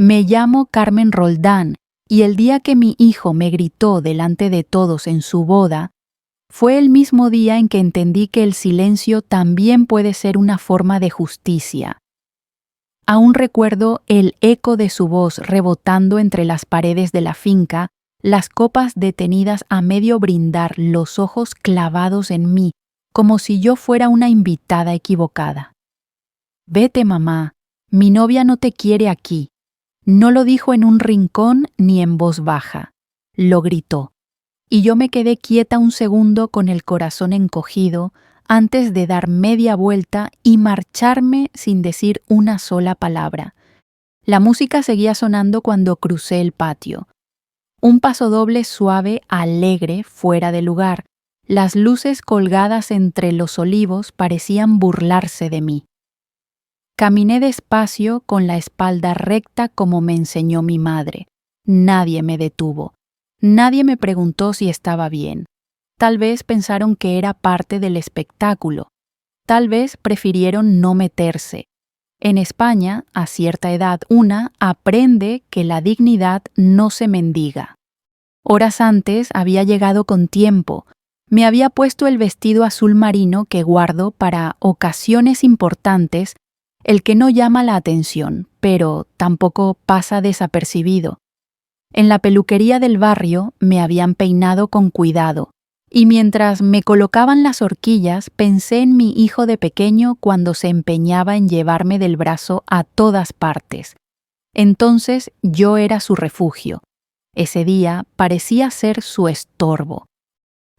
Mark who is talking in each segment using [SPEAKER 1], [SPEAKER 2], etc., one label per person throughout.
[SPEAKER 1] Me llamo Carmen Roldán y el día que mi hijo me gritó delante de todos en su boda, fue el mismo día en que entendí que el silencio también puede ser una forma de justicia. Aún recuerdo el eco de su voz rebotando entre las paredes de la finca, las copas detenidas a medio brindar, los ojos clavados en mí, como si yo fuera una invitada equivocada. «Vete, mamá, mi novia no te quiere aquí». No lo dijo en un rincón ni en voz baja, lo gritó. Y yo me quedé quieta un segundo con el corazón encogido antes de dar media vuelta y marcharme sin decir una sola palabra. La música seguía sonando cuando crucé el patio. Un pasodoble suave, alegre, fuera de lugar. Las luces colgadas entre los olivos parecían burlarse de mí. Caminé despacio con la espalda recta como me enseñó mi madre. Nadie me detuvo. Nadie me preguntó si estaba bien. Tal vez pensaron que era parte del espectáculo. Tal vez prefirieron no meterse. En España, a cierta edad, una aprende que la dignidad no se mendiga. Horas antes había llegado con tiempo. Me había puesto el vestido azul marino que guardo para ocasiones importantes, el que no llama la atención, pero tampoco pasa desapercibido. En la peluquería del barrio me habían peinado con cuidado, y mientras me colocaban las horquillas pensé en mi hijo de pequeño cuando se empeñaba en llevarme del brazo a todas partes. Entonces yo era su refugio. Ese día parecía ser su estorbo.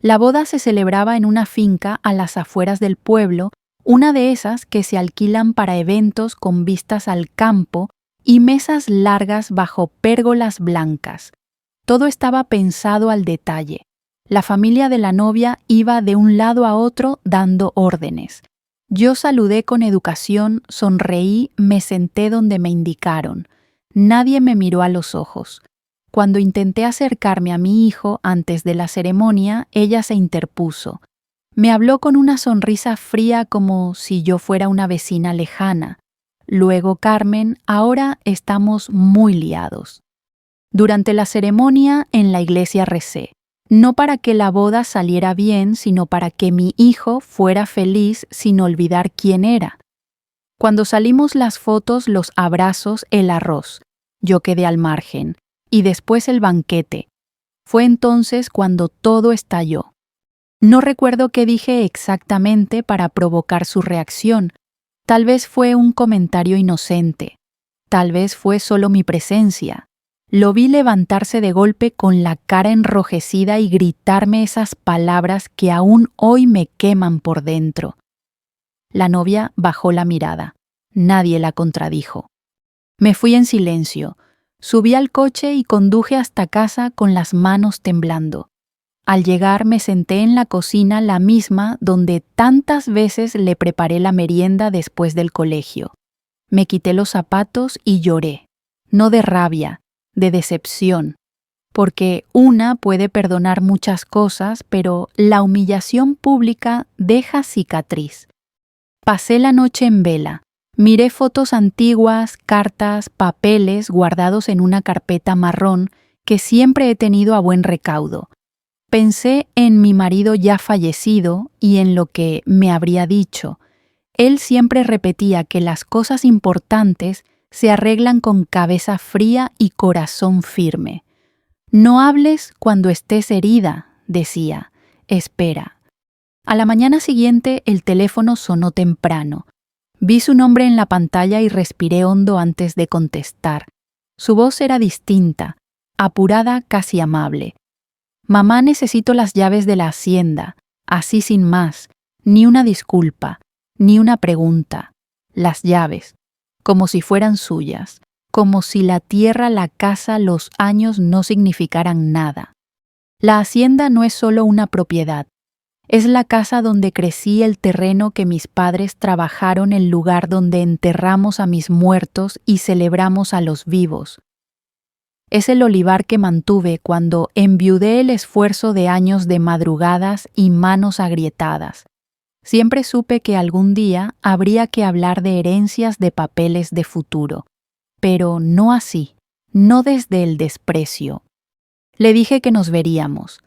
[SPEAKER 1] La boda se celebraba en una finca a las afueras del pueblo, una de esas que se alquilan para eventos con vistas al campo y mesas largas bajo pérgolas blancas. Todo estaba pensado al detalle. La familia de la novia iba de un lado a otro dando órdenes. Yo saludé con educación, sonreí, me senté donde me indicaron. Nadie me miró a los ojos. Cuando intenté acercarme a mi hijo antes de la ceremonia, ella se interpuso. Me habló con una sonrisa fría como si yo fuera una vecina lejana. Luego, Carmen, ahora estamos muy liados. Durante la ceremonia en la iglesia recé, no para que la boda saliera bien, sino para que mi hijo fuera feliz sin olvidar quién era. Cuando salimos las fotos, los abrazos, el arroz, yo quedé al margen, y después el banquete. Fue entonces cuando todo estalló. No recuerdo qué dije exactamente para provocar su reacción. Tal vez fue un comentario inocente. Tal vez fue solo mi presencia. Lo vi levantarse de golpe con la cara enrojecida y gritarme esas palabras que aún hoy me queman por dentro. La novia bajó la mirada. Nadie la contradijo. Me fui en silencio. Subí al coche y conduje hasta casa con las manos temblando. Al llegar me senté en la cocina, la misma donde tantas veces le preparé la merienda después del colegio. Me quité los zapatos y lloré, no de rabia, de decepción, porque una puede perdonar muchas cosas, pero la humillación pública deja cicatriz. Pasé la noche en vela, miré fotos antiguas, cartas, papeles guardados en una carpeta marrón que siempre he tenido a buen recaudo. Pensé en mi marido ya fallecido y en lo que me habría dicho. Él siempre repetía que las cosas importantes se arreglan con cabeza fría y corazón firme. No hables cuando estés herida, decía. Espera. A la mañana siguiente el teléfono sonó temprano. Vi su nombre en la pantalla y respiré hondo antes de contestar. Su voz era distinta, apurada, casi amable. Mamá, necesito las llaves de la hacienda, así sin más, ni una disculpa, ni una pregunta. Las llaves, como si fueran suyas, como si la tierra, la casa, los años no significaran nada. La hacienda no es solo una propiedad, es la casa donde crecí, el terreno que mis padres trabajaron, el lugar donde enterramos a mis muertos y celebramos a los vivos. Es el olivar que mantuve cuando enviudé el esfuerzo de años de madrugadas y manos agrietadas. Siempre supe que algún día habría que hablar de herencias, de papeles de futuro. pero no así, no desde el desprecio. Le dije que nos veríamos.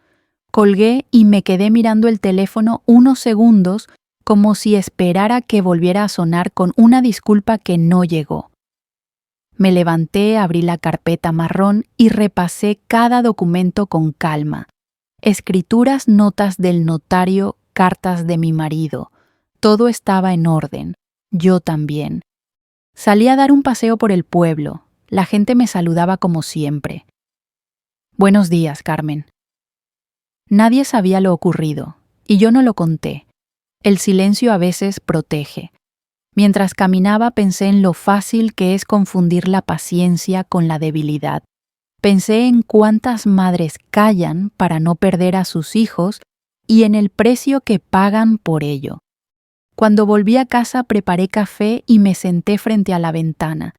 [SPEAKER 1] Colgué y me quedé mirando el teléfono unos segundos como si esperara que volviera a sonar con una disculpa que no llegó. Me levanté, abrí la carpeta marrón y repasé cada documento con calma. Escrituras, notas del notario, cartas de mi marido. Todo estaba en orden. Yo también. Salí a dar un paseo por el pueblo. La gente me saludaba como siempre. Buenos días, Carmen. Nadie sabía lo ocurrido, y yo no lo conté. El silencio a veces protege. Mientras caminaba pensé en lo fácil que es confundir la paciencia con la debilidad. Pensé en cuántas madres callan para no perder a sus hijos y en el precio que pagan por ello. Cuando volví a casa preparé café y me senté frente a la ventana.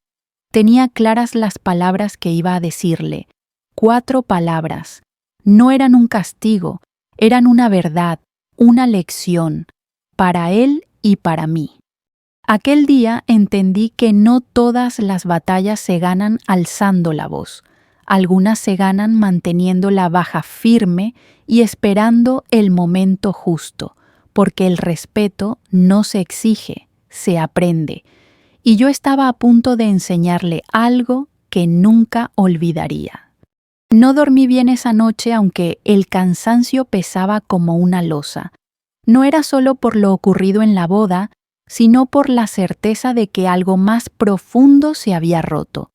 [SPEAKER 1] Tenía claras las palabras que iba a decirle. 4 palabras. No eran un castigo, eran una verdad, una lección, para él y para mí. Aquel día entendí que no todas las batallas se ganan alzando la voz. Algunas se ganan manteniendo la baja firme y esperando el momento justo, porque el respeto no se exige, se aprende. Y yo estaba a punto de enseñarle algo que nunca olvidaría. No dormí bien esa noche, aunque el cansancio pesaba como una losa. No era solo por lo ocurrido en la boda, sino por la certeza de que algo más profundo se había roto.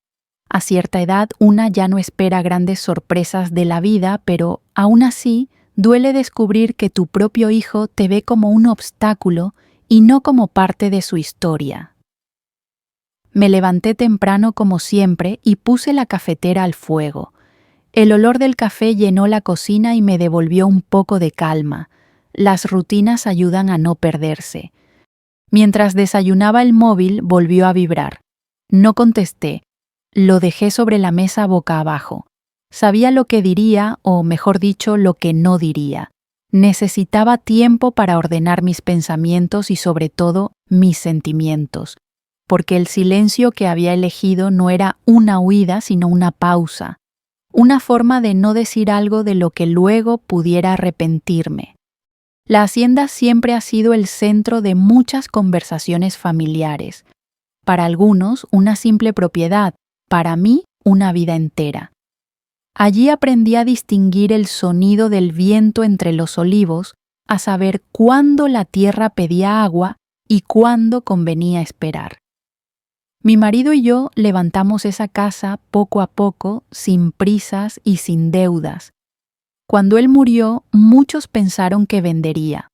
[SPEAKER 1] A cierta edad una ya no espera grandes sorpresas de la vida, pero aún así duele descubrir que tu propio hijo te ve como un obstáculo y no como parte de su historia. Me levanté temprano como siempre y puse la cafetera al fuego. El olor del café llenó la cocina y me devolvió un poco de calma. Las rutinas ayudan a no perderse. Mientras desayunaba el móvil volvió a vibrar. No contesté. Lo dejé sobre la mesa boca abajo. Sabía lo que diría, o mejor dicho, lo que no diría. Necesitaba tiempo para ordenar mis pensamientos y sobre todo mis sentimientos, porque el silencio que había elegido no era una huida, sino una pausa, una forma de no decir algo de lo que luego pudiera arrepentirme. La hacienda siempre ha sido el centro de muchas conversaciones familiares. Para algunos, una simple propiedad, para mí, una vida entera. Allí aprendí a distinguir el sonido del viento entre los olivos, a saber cuándo la tierra pedía agua y cuándo convenía esperar. Mi marido y yo levantamos esa casa poco a poco, sin prisas y sin deudas. Cuando él murió, muchos pensaron que vendería.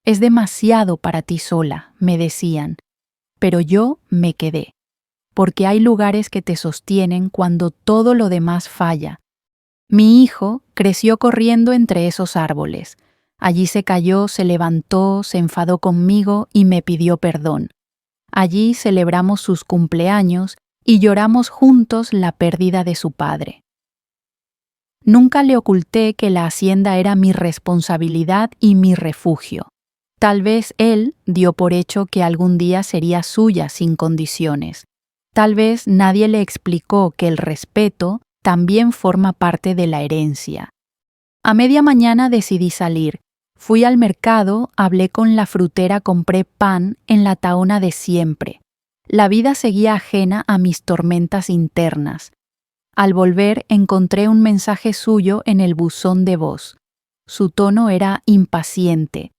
[SPEAKER 1] Es demasiado para ti sola, me decían, pero yo me quedé, porque hay lugares que te sostienen cuando todo lo demás falla. Mi hijo creció corriendo entre esos árboles. Allí se cayó, se levantó, se enfadó conmigo y me pidió perdón. Allí celebramos sus cumpleaños y lloramos juntos la pérdida de su padre. Nunca le oculté que la hacienda era mi responsabilidad y mi refugio. Tal vez él dio por hecho que algún día sería suya sin condiciones. Tal vez nadie le explicó que el respeto también forma parte de la herencia. A media mañana decidí salir. Fui al mercado, hablé con la frutera, compré pan en la tahona de siempre. La vida seguía ajena a mis tormentas internas. Al volver encontré un mensaje suyo en el buzón de voz. Su tono era impaciente.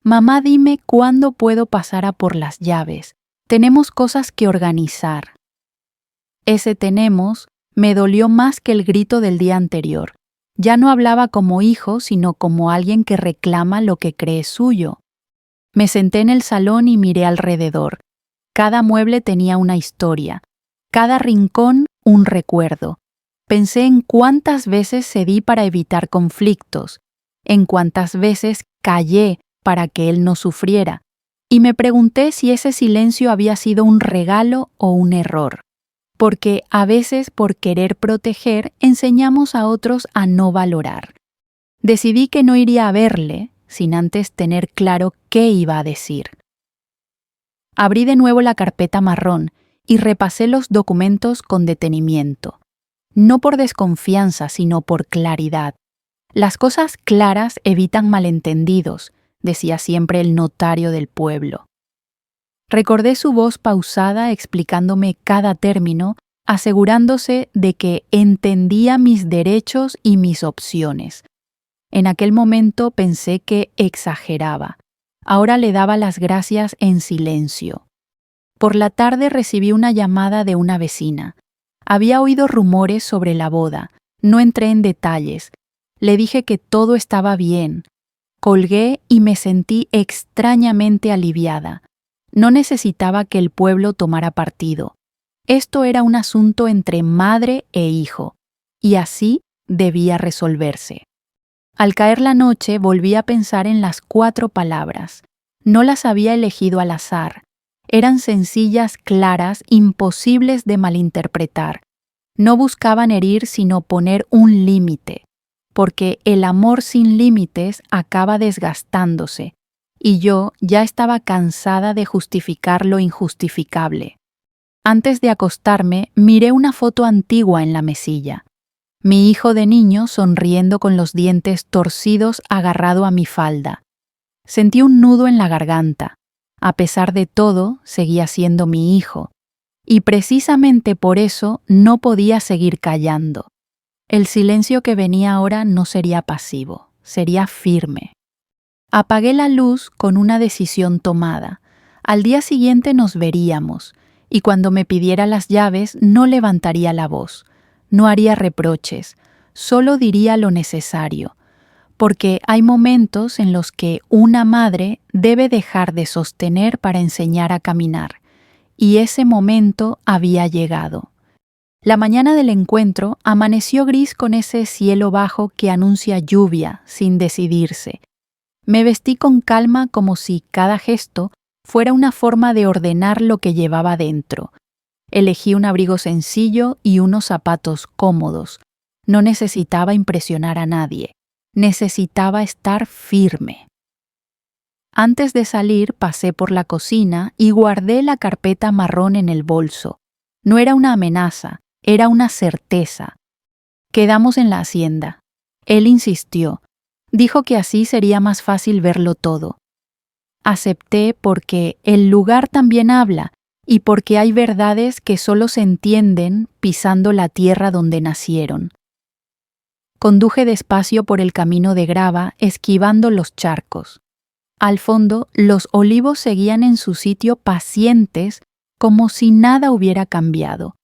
[SPEAKER 1] Mamá, dime cuándo puedo pasar a por las llaves. Tenemos cosas que organizar. Ese tenemos me dolió más que el grito del día anterior. Ya no hablaba como hijo, sino como alguien que reclama lo que cree suyo. Me senté en el salón y miré alrededor. Cada mueble tenía una historia. Cada rincón un recuerdo. Pensé en cuántas veces cedí para evitar conflictos, en cuántas veces callé para que él no sufriera, y me pregunté si ese silencio había sido un regalo o un error, porque a veces por querer proteger enseñamos a otros a no valorar. Decidí que no iría a verle sin antes tener claro qué iba a decir. Abrí de nuevo la carpeta marrón y repasé los documentos con detenimiento. No por desconfianza, sino por claridad. Las cosas claras evitan malentendidos, decía siempre el notario del pueblo. Recordé su voz pausada explicándome cada término, asegurándose de que entendía mis derechos y mis opciones. En aquel momento pensé que exageraba. Ahora le daba las gracias en silencio. Por la tarde recibí una llamada de una vecina. Había oído rumores sobre la boda. No entré en detalles. Le dije que todo estaba bien. Colgué y me sentí extrañamente aliviada. No necesitaba que el pueblo tomara partido. Esto era un asunto entre madre e hijo, y así debía resolverse. Al caer la noche volví a pensar en las 4 palabras. No las había elegido al azar. Eran sencillas, claras, imposibles de malinterpretar. No buscaban herir sino poner un límite, porque el amor sin límites acaba desgastándose, y yo ya estaba cansada de justificar lo injustificable. Antes de acostarme, miré una foto antigua en la mesilla. Mi hijo de niño sonriendo con los dientes torcidos agarrado a mi falda. Sentí un nudo en la garganta. A pesar de todo, seguía siendo mi hijo. Y precisamente por eso no podía seguir callando. El silencio que venía ahora no sería pasivo, sería firme. Apagué la luz con una decisión tomada. Al día siguiente nos veríamos, y cuando me pidiera las llaves no levantaría la voz, no haría reproches, solo diría lo necesario, porque hay momentos en los que una madre debe dejar de sostener para enseñar a caminar, y ese momento había llegado. La mañana del encuentro amaneció gris con ese cielo bajo que anuncia lluvia sin decidirse. Me vestí con calma como si cada gesto fuera una forma de ordenar lo que llevaba dentro. Elegí un abrigo sencillo y unos zapatos cómodos. No necesitaba impresionar a nadie. Necesitaba estar firme. Antes de salir pasé por la cocina y guardé la carpeta marrón en el bolso. No era una amenaza, era una certeza. Quedamos en la hacienda. Él insistió. Dijo que así sería más fácil verlo todo. Acepté porque el lugar también habla y porque hay verdades que solo se entienden pisando la tierra donde nacieron. Conduje despacio por el camino de grava, esquivando los charcos. Al fondo, los olivos seguían en su sitio pacientes, como si nada hubiera cambiado.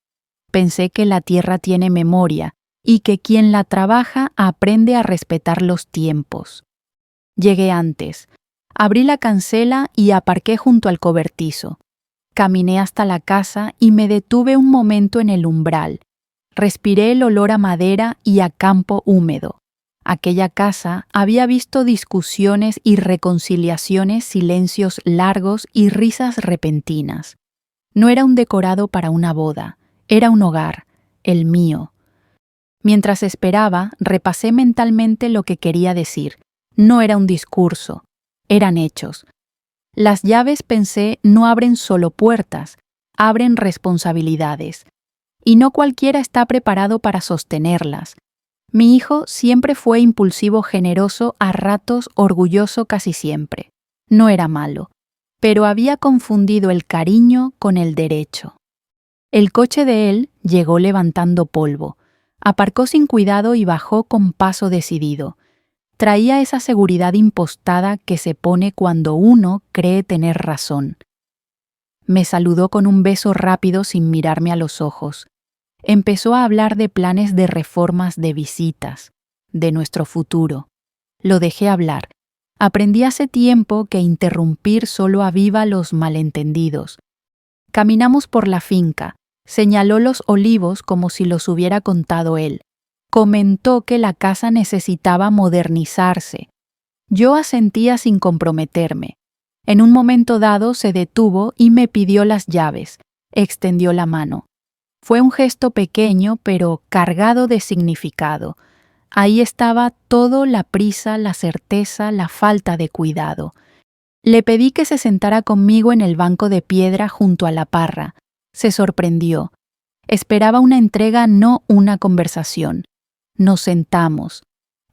[SPEAKER 1] Pensé que la tierra tiene memoria y que quien la trabaja aprende a respetar los tiempos. Llegué antes. Abrí la cancela y aparqué junto al cobertizo. Caminé hasta la casa y me detuve un momento en el umbral. Respiré el olor a madera y a campo húmedo. Aquella casa había visto discusiones y reconciliaciones, silencios largos y risas repentinas. No era un decorado para una boda, era un hogar, el mío. Mientras esperaba, repasé mentalmente lo que quería decir. No era un discurso, eran hechos. Las llaves, pensé, no abren solo puertas, abren responsabilidades. Y no cualquiera está preparado para sostenerlas. Mi hijo siempre fue impulsivo, generoso, a ratos orgulloso casi siempre. No era malo, pero había confundido el cariño con el derecho. El coche de él llegó levantando polvo. Aparcó sin cuidado y bajó con paso decidido. Traía esa seguridad impostada que se pone cuando uno cree tener razón. Me saludó con un beso rápido sin mirarme a los ojos. Empezó a hablar de planes de reformas, de visitas, de nuestro futuro. Lo dejé hablar. Aprendí hace tiempo que interrumpir solo aviva los malentendidos. Caminamos por la finca. Señaló los olivos como si los hubiera contado él. Comentó que la casa necesitaba modernizarse. Yo asentía sin comprometerme. En un momento dado se detuvo y me pidió las llaves. Extendió la mano. Fue un gesto pequeño, pero cargado de significado. Ahí estaba todo: la prisa, la certeza, la falta de cuidado. Le pedí que se sentara conmigo en el banco de piedra junto a la parra. Se sorprendió. Esperaba una entrega, no una conversación. Nos sentamos.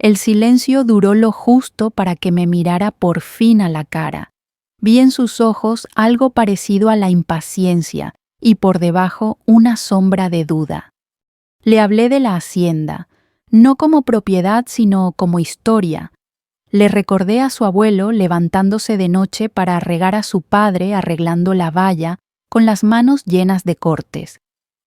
[SPEAKER 1] El silencio duró lo justo para que me mirara por fin a la cara. Vi en sus ojos algo parecido a la impaciencia y por debajo una sombra de duda. Le hablé de la hacienda, no como propiedad sino como historia. Le recordé a su abuelo levantándose de noche para regar a su padre arreglando la valla con las manos llenas de cortes.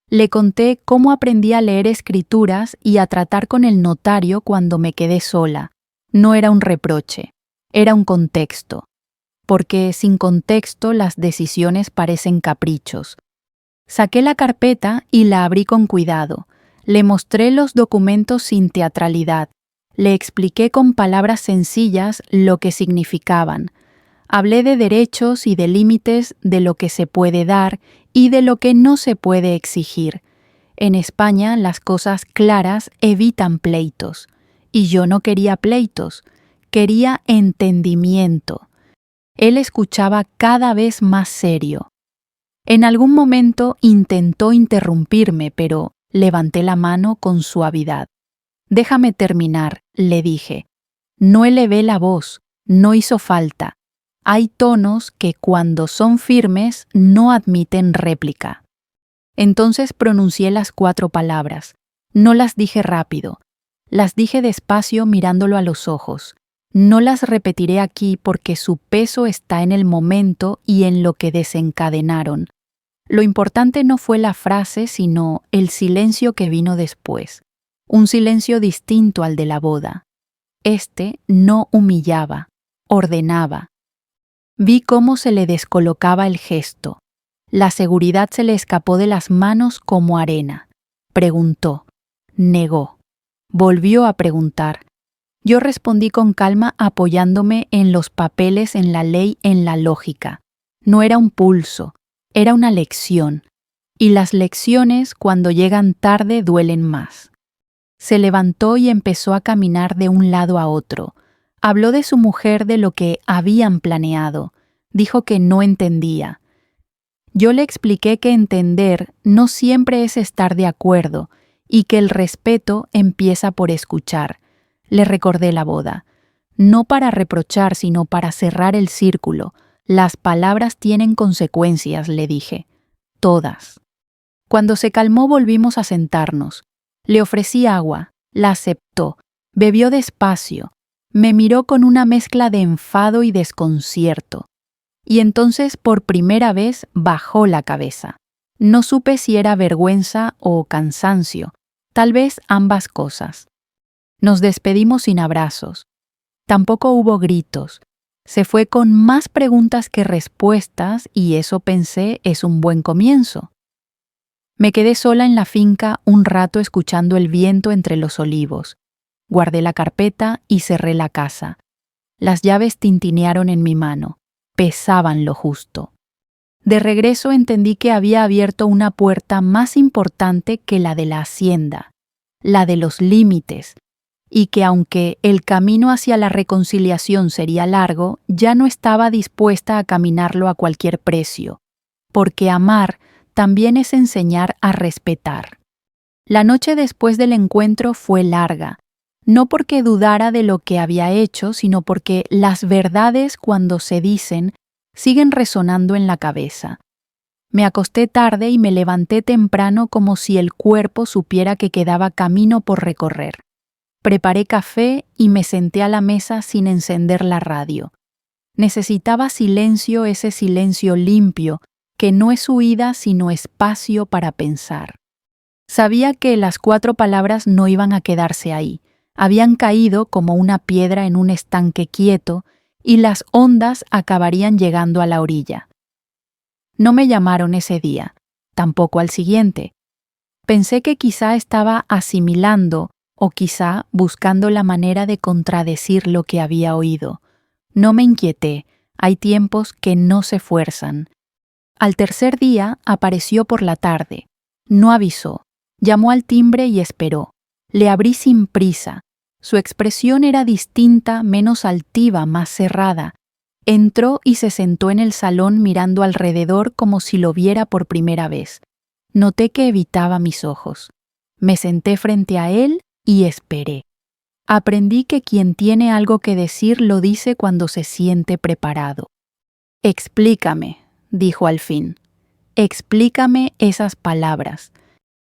[SPEAKER 1] Le conté cómo aprendí a leer escrituras y a tratar con el notario cuando me quedé sola. No era un reproche, era un contexto. Porque sin contexto las decisiones parecen caprichos. Saqué la carpeta y la abrí con cuidado. Le mostré los documentos sin teatralidad. Le expliqué con palabras sencillas lo que significaban. Hablé de derechos y de límites, de lo que se puede dar y de lo que no se puede exigir. En España las cosas claras evitan pleitos. Y yo no quería pleitos, quería entendimiento. Él escuchaba cada vez más serio. En algún momento intentó interrumpirme, pero levanté la mano con suavidad. «Déjame terminar», le dije. No elevé la voz, no hizo falta. Hay tonos que cuando son firmes no admiten réplica. Entonces pronuncié las 4 palabras. No las dije rápido. Las dije despacio mirándolo a los ojos. No las repetiré aquí porque su peso está en el momento y en lo que desencadenaron. Lo importante no fue la frase, sino el silencio que vino después. Un silencio distinto al de la boda. Este no humillaba, ordenaba. Vi cómo se le descolocaba el gesto. La seguridad se le escapó de las manos como arena. Preguntó. Negó. Volvió a preguntar. Yo respondí con calma apoyándome en los papeles, en la ley, en la lógica. No era un pulso, era una lección. Y las lecciones, cuando llegan tarde, duelen más. Se levantó y empezó a caminar de un lado a otro. Habló de su mujer, de lo que habían planeado. Dijo que no entendía. Yo le expliqué que entender no siempre es estar de acuerdo y que el respeto empieza por escuchar. Le recordé la boda. No para reprochar, sino para cerrar el círculo. Las palabras tienen consecuencias, le dije. Todas. Cuando se calmó volvimos a sentarnos. Le ofrecí agua. La aceptó. Bebió despacio. Me miró con una mezcla de enfado y desconcierto. Y entonces por primera vez bajó la cabeza. No supe si era vergüenza o cansancio. Tal vez ambas cosas. Nos despedimos sin abrazos. Tampoco hubo gritos. Se fue con más preguntas que respuestas y eso pensé es un buen comienzo. Me quedé sola en la finca un rato escuchando el viento entre los olivos. Guardé la carpeta y cerré la casa. Las llaves tintinearon en mi mano. Pesaban lo justo. De regreso entendí que había abierto una puerta más importante que la de la hacienda, la de los límites, y que aunque el camino hacia la reconciliación sería largo, ya no estaba dispuesta a caminarlo a cualquier precio, porque amar también es enseñar a respetar. La noche después del encuentro fue larga, no porque dudara de lo que había hecho, sino porque las verdades cuando se dicen siguen resonando en la cabeza. Me acosté tarde y me levanté temprano como si el cuerpo supiera que quedaba camino por recorrer. Preparé café y me senté a la mesa sin encender la radio. Necesitaba silencio, ese silencio limpio, que no es huida sino espacio para pensar. Sabía que las 4 palabras no iban a quedarse ahí. Habían caído como una piedra en un estanque quieto y las ondas acabarían llegando a la orilla. No me llamaron ese día, tampoco al siguiente. Pensé que quizá estaba asimilando o quizá buscando la manera de contradecir lo que había oído. No me inquieté, hay tiempos que no se fuerzan. Al tercer día apareció por la tarde. No avisó. Llamó al timbre y esperó. Le abrí sin prisa. Su expresión era distinta, menos altiva, más cerrada. Entró y se sentó en el salón mirando alrededor como si lo viera por primera vez. Noté que evitaba mis ojos. Me senté frente a él y esperé. Aprendí que quien tiene algo que decir lo dice cuando se siente preparado. Explícame, dijo al fin. Explícame esas palabras.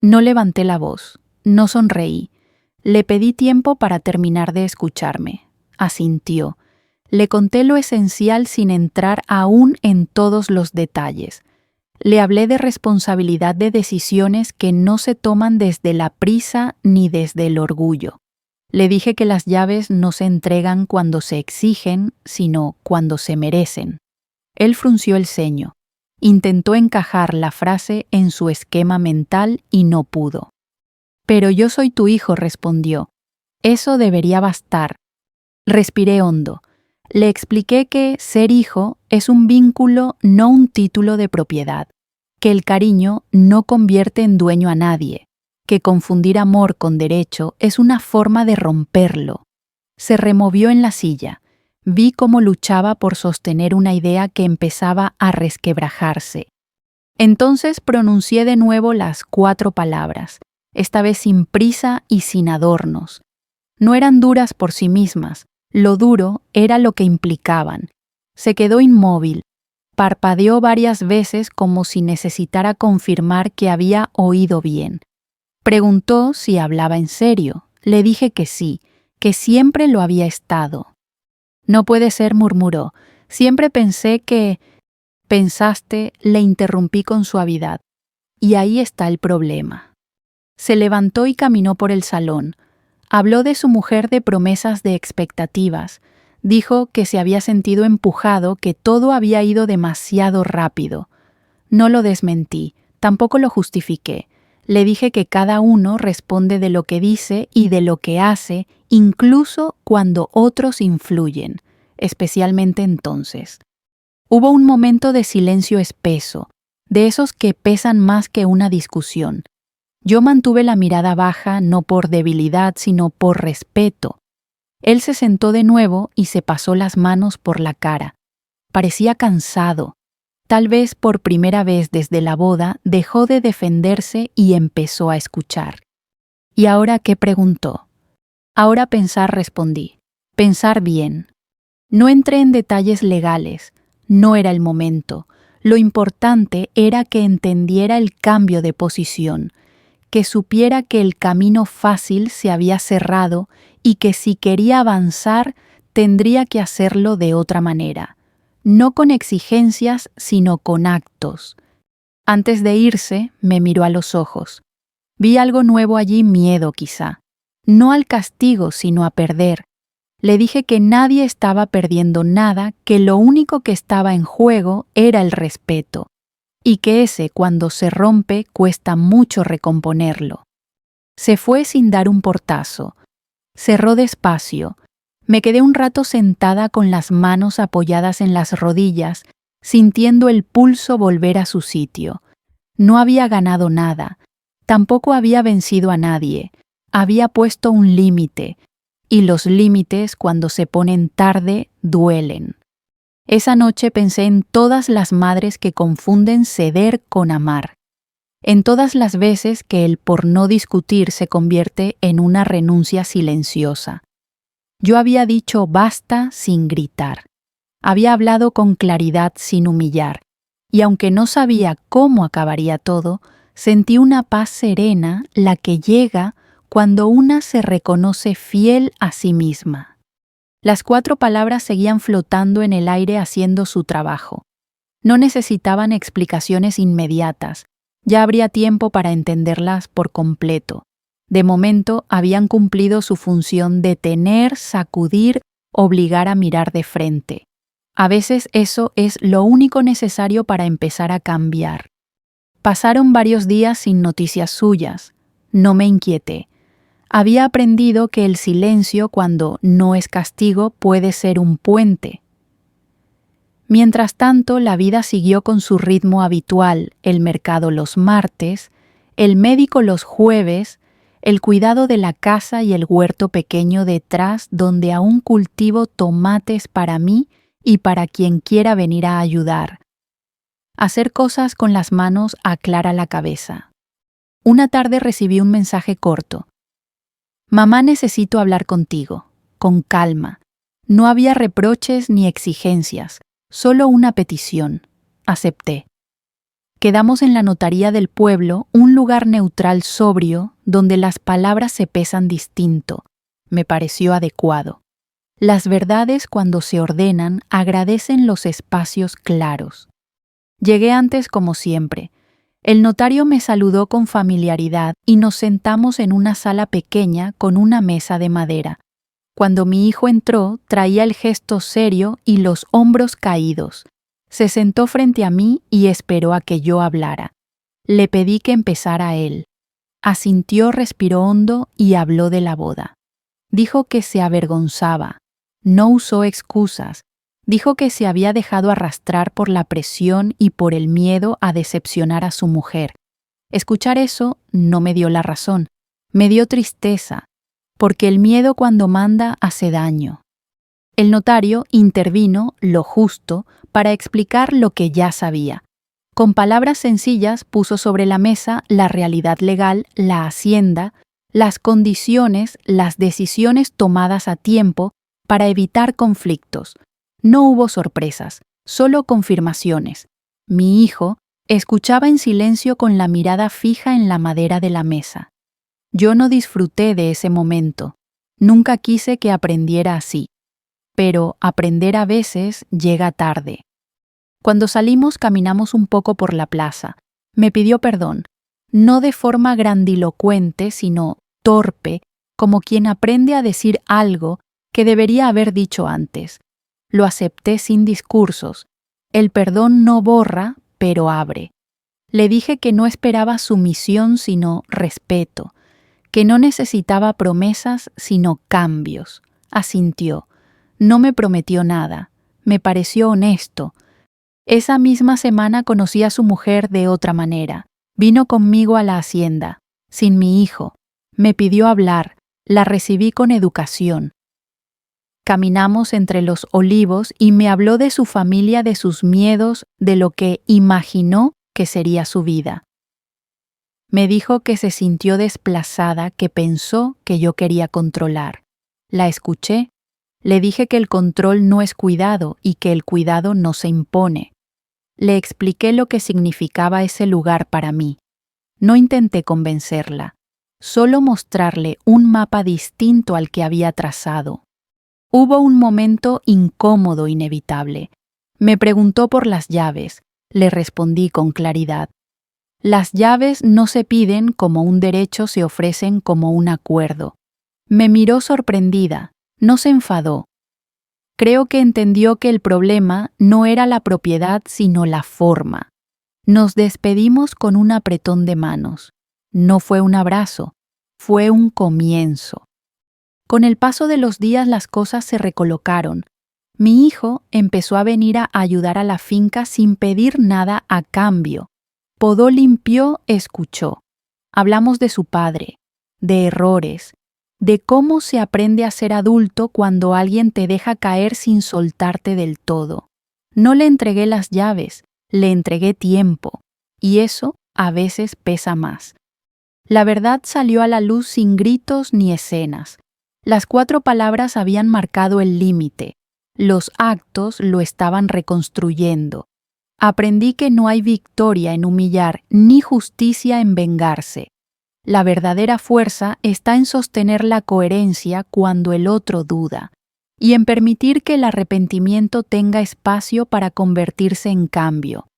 [SPEAKER 1] No levanté la voz, no sonreí. Le pedí tiempo para terminar de escucharme. Asintió. Le conté lo esencial sin entrar aún en todos los detalles. Le hablé de responsabilidad de decisiones que no se toman desde la prisa ni desde el orgullo. Le dije que las llaves no se entregan cuando se exigen, sino cuando se merecen. Él frunció el ceño. Intentó encajar la frase en su esquema mental y no pudo. Pero yo soy tu hijo, respondió. Eso debería bastar. Respiré hondo. Le expliqué que ser hijo es un vínculo, no un título de propiedad, que el cariño no convierte en dueño a nadie, que confundir amor con derecho es una forma de romperlo. Se removió en la silla. Vi cómo luchaba por sostener una idea que empezaba a resquebrajarse. Entonces pronuncié de nuevo las 4 palabras, esta vez sin prisa y sin adornos. No eran duras por sí mismas, lo duro era lo que implicaban. Se quedó inmóvil. Parpadeó varias veces como si necesitara confirmar que había oído bien. Preguntó si hablaba en serio. Le dije que sí, que siempre lo había estado. No puede ser, murmuró. Siempre pensé que... Pensaste, le interrumpí con suavidad. Y ahí está el problema. Se levantó y caminó por el salón. Habló de su mujer, de promesas, de expectativas. Dijo que se había sentido empujado, que todo había ido demasiado rápido. No lo desmentí, tampoco lo justifiqué. Le dije que cada uno responde de lo que dice y de lo que hace, incluso cuando otros influyen, especialmente entonces. Hubo un momento de silencio espeso, de esos que pesan más que una discusión. Yo mantuve la mirada baja no por debilidad, sino por respeto. Él se sentó de nuevo y se pasó las manos por la cara. Parecía cansado. Tal vez por primera vez desde la boda dejó de defenderse y empezó a escuchar. ¿Y ahora qué?, preguntó. Ahora pensar, respondí. Pensar bien. No entré en detalles legales. No era el momento. Lo importante era que entendiera el cambio de posición, que supiera que el camino fácil se había cerrado y que si quería avanzar tendría que hacerlo de otra manera, no con exigencias sino con actos. Antes de irse, me miró a los ojos. Vi algo nuevo allí, miedo quizá, no al castigo sino a perder. Le dije que nadie estaba perdiendo nada, que lo único que estaba en juego era el respeto, y que ese, cuando se rompe, cuesta mucho recomponerlo. Se fue sin dar un portazo. Cerró despacio. Me quedé un rato sentada con las manos apoyadas en las rodillas, sintiendo el pulso volver a su sitio. No había ganado nada. Tampoco había vencido a nadie. Había puesto un límite. Y los límites, cuando se ponen tarde, duelen. Esa noche pensé en todas las madres que confunden ceder con amar, en todas las veces que el por no discutir se convierte en una renuncia silenciosa. Yo había dicho basta sin gritar, había hablado con claridad sin humillar, y aunque no sabía cómo acabaría todo, sentí una paz serena, la que llega cuando una se reconoce fiel a sí misma. Las 4 palabras seguían flotando en el aire haciendo su trabajo. No necesitaban explicaciones inmediatas, ya habría tiempo para entenderlas por completo. De momento habían cumplido su función de detener, sacudir, obligar a mirar de frente. A veces eso es lo único necesario para empezar a cambiar. Pasaron varios días sin noticias suyas. No me inquieté. Había aprendido que el silencio, cuando no es castigo, puede ser un puente. Mientras tanto, la vida siguió con su ritmo habitual, el mercado los martes, el médico los jueves, el cuidado de la casa y el huerto pequeño detrás donde aún cultivo tomates para mí y para quien quiera venir a ayudar. Hacer cosas con las manos aclara la cabeza. Una tarde recibí un mensaje corto. Mamá, necesito hablar contigo, con calma. No había reproches ni exigencias, solo una petición. Acepté. Quedamos en la notaría del pueblo, un lugar neutral sobrio, donde las palabras se pesan distinto. Me pareció adecuado. Las verdades, cuando se ordenan, agradecen los espacios claros. Llegué antes como siempre. El notario me saludó con familiaridad y nos sentamos en una sala pequeña con una mesa de madera. Cuando mi hijo entró, traía el gesto serio y los hombros caídos. Se sentó frente a mí y esperó a que yo hablara. Le pedí que empezara él. Asintió, respiró hondo y habló de la boda. Dijo que se avergonzaba. No usó excusas. Dijo que se había dejado arrastrar por la presión y por el miedo a decepcionar a su mujer. Escuchar eso no me dio la razón. Me dio tristeza, porque el miedo cuando manda hace daño. El notario intervino lo justo para explicar lo que ya sabía. Con palabras sencillas puso sobre la mesa la realidad legal, la hacienda, las condiciones, las decisiones tomadas a tiempo para evitar conflictos. No hubo sorpresas, solo confirmaciones. Mi hijo escuchaba en silencio con la mirada fija en la madera de la mesa. Yo no disfruté de ese momento. Nunca quise que aprendiera así. Pero aprender a veces llega tarde. Cuando salimos caminamos un poco por la plaza. Me pidió perdón, no de forma grandilocuente, sino torpe, como quien aprende a decir algo que debería haber dicho antes. Lo acepté sin discursos. El perdón no borra, pero abre. Le dije que no esperaba sumisión, sino respeto, que no necesitaba promesas, sino cambios. Asintió. No me prometió nada. Me pareció honesto. Esa misma semana conocí a su mujer de otra manera. Vino conmigo a la hacienda, sin mi hijo. Me pidió hablar. La recibí con educación. Caminamos entre los olivos y me habló de su familia, de sus miedos, de lo que imaginó que sería su vida. Me dijo que se sintió desplazada, que pensó que yo quería controlar. La escuché. Le dije que el control no es cuidado y que el cuidado no se impone. Le expliqué lo que significaba ese lugar para mí. No intenté convencerla, solo mostrarle un mapa distinto al que había trazado. Hubo un momento incómodo inevitable. Me preguntó por las llaves. Le respondí con claridad. Las llaves no se piden como un derecho, se ofrecen como un acuerdo. Me miró sorprendida. No se enfadó. Creo que entendió que el problema no era la propiedad, sino la forma. Nos despedimos con un apretón de manos. No fue un abrazo, fue un comienzo. Con el paso de los días las cosas se recolocaron. Mi hijo empezó a venir a ayudar a la finca sin pedir nada a cambio. Podó, limpió, escuchó. Hablamos de su padre, de errores, de cómo se aprende a ser adulto cuando alguien te deja caer sin soltarte del todo. No le entregué las llaves, le entregué tiempo, y eso a veces pesa más. La verdad salió a la luz sin gritos ni escenas. Las 4 palabras habían marcado el límite. Los actos lo estaban reconstruyendo. Aprendí que no hay victoria en humillar ni justicia en vengarse. La verdadera fuerza está en sostener la coherencia cuando el otro duda, y en permitir que el arrepentimiento tenga espacio para convertirse en cambio.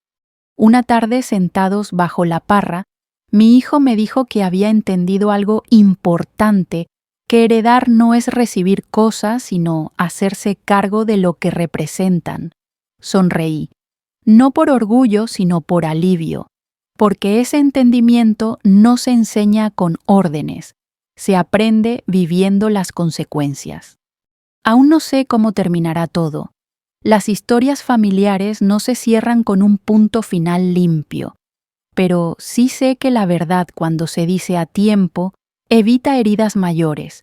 [SPEAKER 1] Una tarde, sentados bajo la parra, mi hijo me dijo que había entendido algo importante, que heredar no es recibir cosas, sino hacerse cargo de lo que representan. Sonreí, no por orgullo, sino por alivio, porque ese entendimiento no se enseña con órdenes, se aprende viviendo las consecuencias. Aún no sé cómo terminará todo. Las historias familiares no se cierran con un punto final limpio, pero sí sé que la verdad, cuando se dice a tiempo, evita heridas mayores,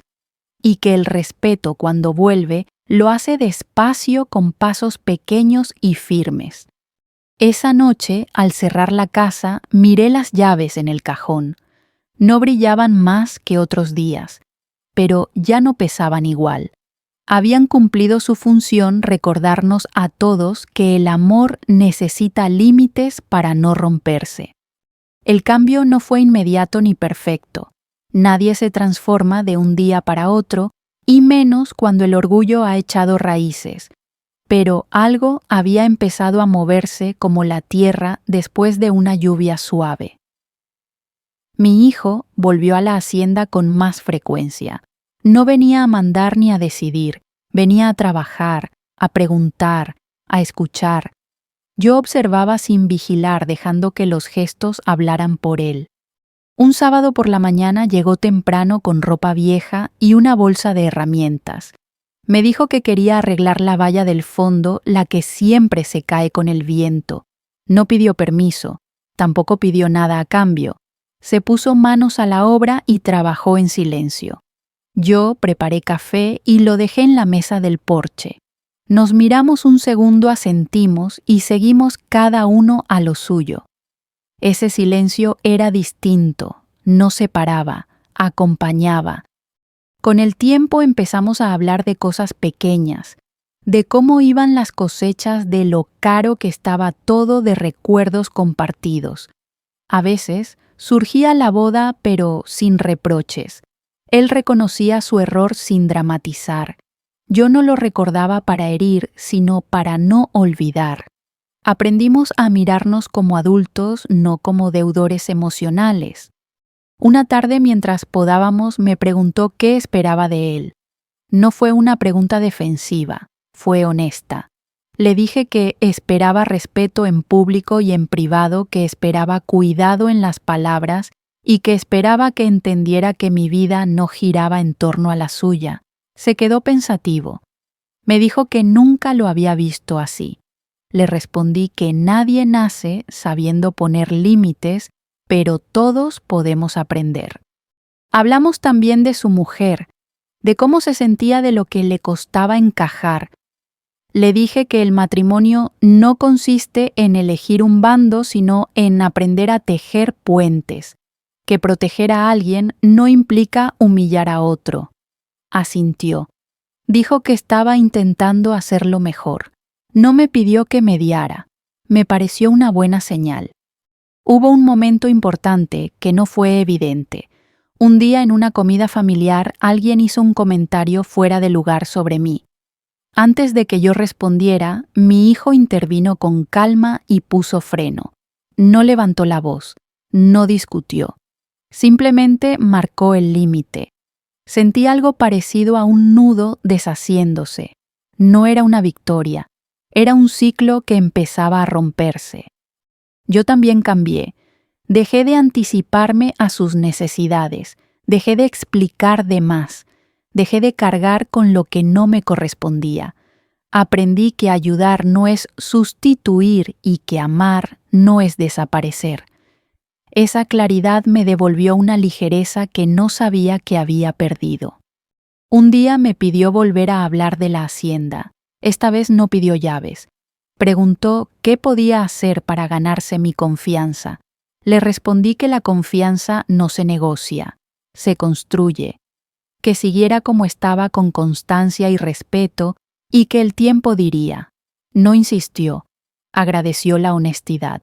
[SPEAKER 1] y que el respeto, cuando vuelve, lo hace despacio, con pasos pequeños y firmes. Esa noche, al cerrar la casa, miré las llaves en el cajón. No brillaban más que otros días, pero ya no pesaban igual. Habían cumplido su función recordarnos a todos que el amor necesita límites para no romperse. El cambio no fue inmediato ni perfecto. Nadie se transforma de un día para otro, y menos cuando el orgullo ha echado raíces. Pero algo había empezado a moverse como la tierra después de una lluvia suave. Mi hijo volvió a la hacienda con más frecuencia. No venía a mandar ni a decidir, venía a trabajar, a preguntar, a escuchar. Yo observaba sin vigilar, dejando que los gestos hablaran por él. Un sábado por la mañana llegó temprano con ropa vieja y una bolsa de herramientas. Me dijo que quería arreglar la valla del fondo, la que siempre se cae con el viento. No pidió permiso, tampoco pidió nada a cambio. Se puso manos a la obra y trabajó en silencio. Yo preparé café y lo dejé en la mesa del porche. Nos miramos un segundo, asentimos y seguimos cada uno a lo suyo. Ese silencio era distinto, no separaba, acompañaba. Con el tiempo empezamos a hablar de cosas pequeñas, de cómo iban las cosechas, de lo caro que estaba todo, de recuerdos compartidos. A veces surgía la boda, pero sin reproches. Él reconocía su error sin dramatizar. Yo no lo recordaba para herir, sino para no olvidar. Aprendimos a mirarnos como adultos, no como deudores emocionales. Una tarde, mientras podábamos, me preguntó qué esperaba de él. No fue una pregunta defensiva, fue honesta. Le dije que esperaba respeto en público y en privado, que esperaba cuidado en las palabras y que esperaba que entendiera que mi vida no giraba en torno a la suya. Se quedó pensativo. Me dijo que nunca lo había visto así. Le respondí que nadie nace sabiendo poner límites, pero todos podemos aprender. Hablamos también de su mujer, de cómo se sentía, de lo que le costaba encajar. Le dije que el matrimonio no consiste en elegir un bando, sino en aprender a tejer puentes, que proteger a alguien no implica humillar a otro. Asintió. Dijo que estaba intentando hacerlo mejor. No me pidió que mediara. Me pareció una buena señal. Hubo un momento importante que no fue evidente. Un día en una comida familiar alguien hizo un comentario fuera de lugar sobre mí. Antes de que yo respondiera, mi hijo intervino con calma y puso freno. No levantó la voz, no discutió. Simplemente marcó el límite. Sentí algo parecido a un nudo deshaciéndose. No era una victoria, era un ciclo que empezaba a romperse. Yo también cambié. Dejé de anticiparme a sus necesidades, dejé de explicar de más, dejé de cargar con lo que no me correspondía. Aprendí que ayudar no es sustituir y que amar no es desaparecer. Esa claridad me devolvió una ligereza que no sabía que había perdido. Un día me pidió volver a hablar de la hacienda. Esta vez no pidió llaves. Preguntó qué podía hacer para ganarse mi confianza. Le respondí que la confianza no se negocia, se construye. Que siguiera como estaba con constancia y respeto y que el tiempo diría. No insistió, agradeció la honestidad.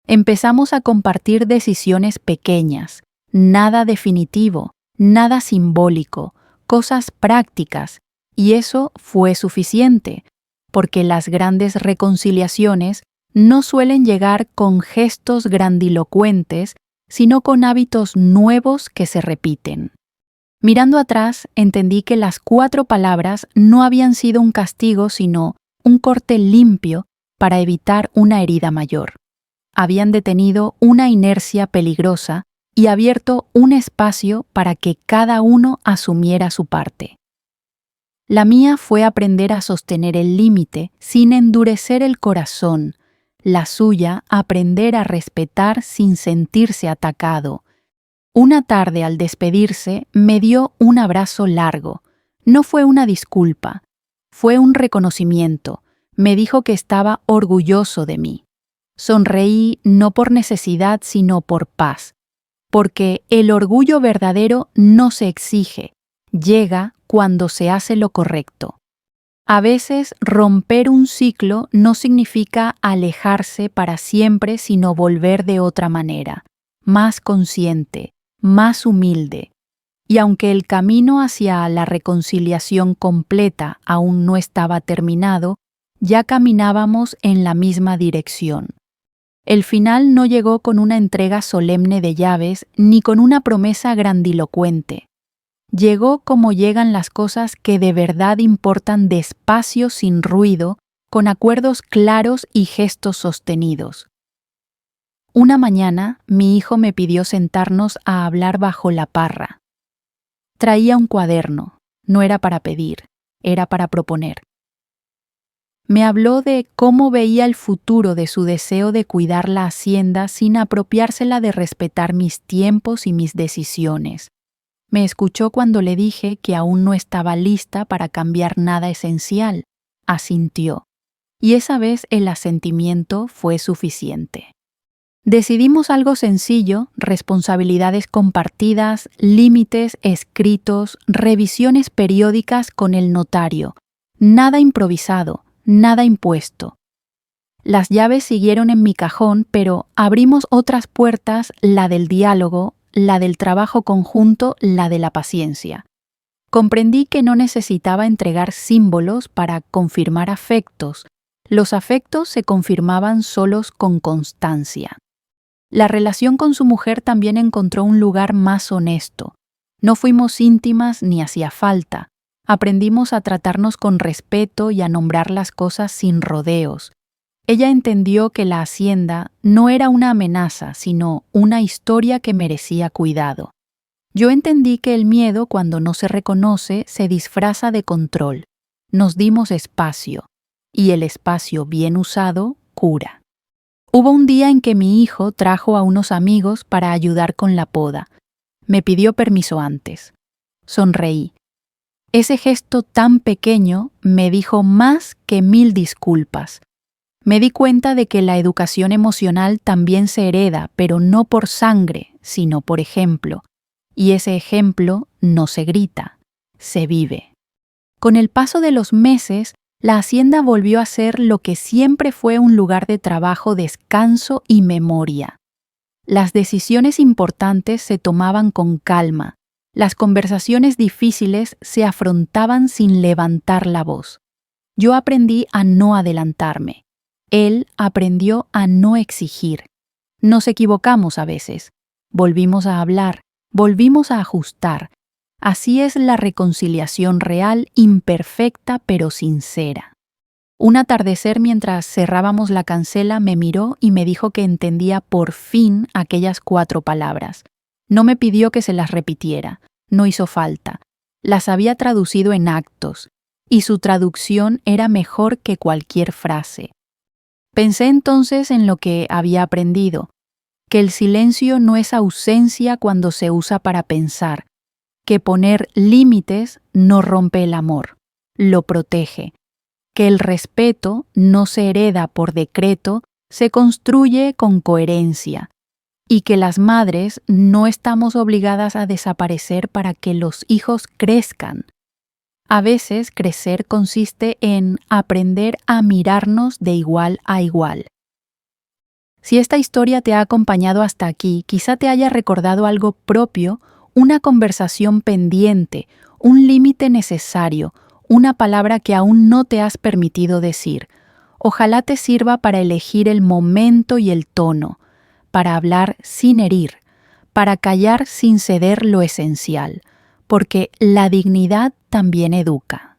[SPEAKER 1] Empezamos a compartir decisiones pequeñas, nada definitivo, nada simbólico, cosas prácticas, y eso fue suficiente, porque las grandes reconciliaciones no suelen llegar con gestos grandilocuentes, sino con hábitos nuevos que se repiten. Mirando atrás, entendí que las 4 palabras no habían sido un castigo, sino un corte limpio para evitar una herida mayor. Habían detenido una inercia peligrosa y abierto un espacio para que cada uno asumiera su parte. La mía fue aprender a sostener el límite sin endurecer el corazón, la suya aprender a respetar sin sentirse atacado. Una tarde al despedirse me dio un abrazo largo. No fue una disculpa, fue un reconocimiento. Me dijo que estaba orgulloso de mí. Sonreí no por necesidad sino por paz. porque el orgullo verdadero no se exige, llega cuando se hace lo correcto. A veces romper un ciclo no significa alejarse para siempre, sino volver de otra manera, más consciente, más humilde. Y aunque el camino hacia la reconciliación completa aún no estaba terminado, ya caminábamos en la misma dirección. El final no llegó con una entrega solemne de llaves ni con una promesa grandilocuente. Llegó como llegan las cosas que de verdad importan, despacio, sin ruido, con acuerdos claros y gestos sostenidos. Una mañana, mi hijo me pidió sentarnos a hablar bajo la parra. Traía un cuaderno. No era para pedir, era para proponer. Me habló de cómo veía el futuro de su deseo de cuidar la hacienda sin apropiársela de respetar mis tiempos y mis decisiones. Me escuchó cuando le dije que aún no estaba lista para cambiar nada esencial. Asintió. Y esa vez el asentimiento fue suficiente. Decidimos algo sencillo: responsabilidades compartidas, límites escritos, revisiones periódicas con el notario. Nada improvisado, nada impuesto. Las llaves siguieron en mi cajón, pero abrimos otras puertas: la del diálogo, la del trabajo conjunto, la de la paciencia. Comprendí que no necesitaba entregar símbolos para confirmar afectos. Los afectos se confirmaban solos con constancia. La relación con su mujer también encontró un lugar más honesto. No fuimos íntimas ni hacía falta. Aprendimos a tratarnos con respeto y a nombrar las cosas sin rodeos. Ella entendió que la hacienda no era una amenaza, sino una historia que merecía cuidado. Yo entendí que el miedo, cuando no se reconoce, se disfraza de control. Nos dimos espacio, y el espacio bien usado cura. Hubo un día en que mi hijo trajo a unos amigos para ayudar con la poda. Me pidió permiso antes. Sonreí. Ese gesto tan pequeño me dijo más que 1000 disculpas. Me di cuenta de que la educación emocional también se hereda, pero no por sangre, sino por ejemplo. Y ese ejemplo no se grita, se vive. Con el paso de los meses, la hacienda volvió a ser lo que siempre fue: un lugar de trabajo, descanso y memoria. Las decisiones importantes se tomaban con calma. Las conversaciones difíciles se afrontaban sin levantar la voz. Yo aprendí a no adelantarme. Él aprendió a no exigir. Nos equivocamos a veces. Volvimos a hablar, volvimos a ajustar. Así es la reconciliación real, imperfecta pero sincera. Un atardecer, mientras cerrábamos la cancela, me miró y me dijo que entendía por fin aquellas 4 palabras. No me pidió que se las repitiera, no hizo falta. Las había traducido en actos, y su traducción era mejor que cualquier frase. Pensé entonces en lo que había aprendido, que el silencio no es ausencia cuando se usa para pensar, que poner límites no rompe el amor, lo protege, que el respeto no se hereda por decreto, se construye con coherencia, y que las madres no estamos obligadas a desaparecer para que los hijos crezcan. A veces crecer consiste en aprender a mirarnos de igual a igual. Si esta historia te ha acompañado hasta aquí, quizá te haya recordado algo propio, una conversación pendiente, un límite necesario, una palabra que aún no te has permitido decir. Ojalá te sirva para elegir el momento y el tono, para hablar sin herir, para callar sin ceder lo esencial, porque la dignidad también educa.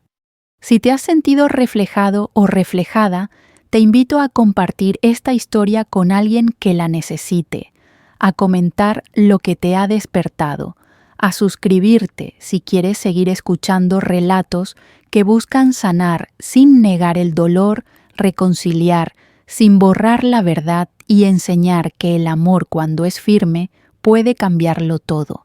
[SPEAKER 1] Si te has sentido reflejado o reflejada, te invito a compartir esta historia con alguien que la necesite, a comentar lo que te ha despertado, a suscribirte si quieres seguir escuchando relatos que buscan sanar sin negar el dolor, reconciliar, sin borrar la verdad y enseñar que el amor, cuando es firme, puede cambiarlo todo.